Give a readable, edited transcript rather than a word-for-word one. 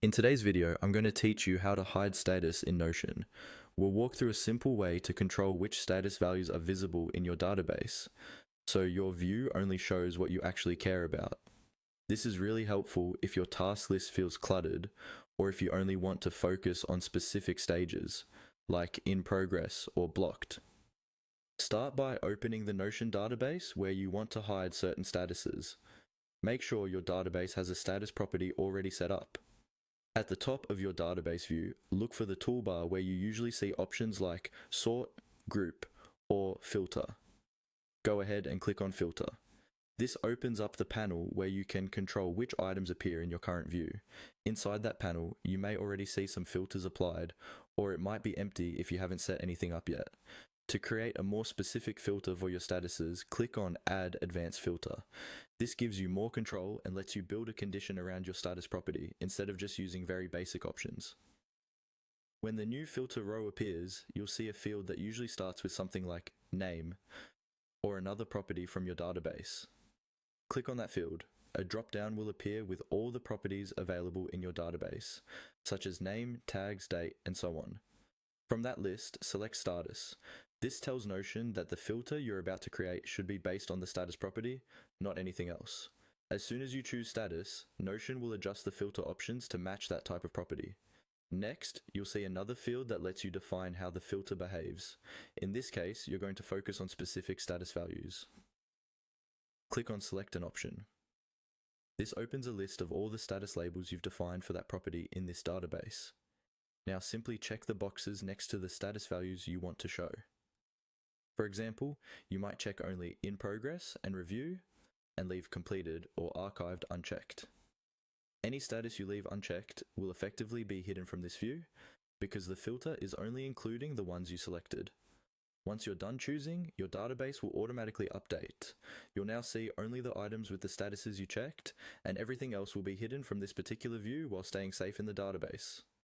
In today's video, I'm going to teach you how to hide status in Notion. We'll walk through a simple way to control which status values are visible in your database, so your view only shows what you actually care about. This is really helpful if your task list feels cluttered, or if you only want to focus on specific stages, like in progress or blocked. Start by opening the Notion database where you want to hide certain statuses. Make sure your database has a status property already set up. At the top of your database view, look for the toolbar where you usually see options like Sort, Group, or Filter. Go ahead and click on Filter. This opens up the panel where you can control which items appear in your current view. Inside that panel, you may already see some filters applied, or it might be empty if you haven't set anything up yet. To create a more specific filter for your statuses, click on Add Advanced Filter. This gives you more control and lets you build a condition around your status property instead of just using very basic options. When the new filter row appears, you'll see a field that usually starts with something like Name or another property from your database. Click on that field. A drop-down will appear with all the properties available in your database, such as name, tags, date, and so on. From that list, select Status. This tells Notion that the filter you're about to create should be based on the status property, not anything else. As soon as you choose Status, Notion will adjust the filter options to match that type of property. Next, you'll see another field that lets you define how the filter behaves. In this case, you're going to focus on specific status values. Click on Select an option. This opens a list of all the status labels you've defined for that property in this database. Now simply check the boxes next to the status values you want to show. For example, you might check only In Progress and Review, and leave Completed or Archived unchecked. Any status you leave unchecked will effectively be hidden from this view, because the filter is only including the ones you selected. Once you're done choosing, your database will automatically update. You'll now see only the items with the statuses you checked, and everything else will be hidden from this particular view while staying safe in the database.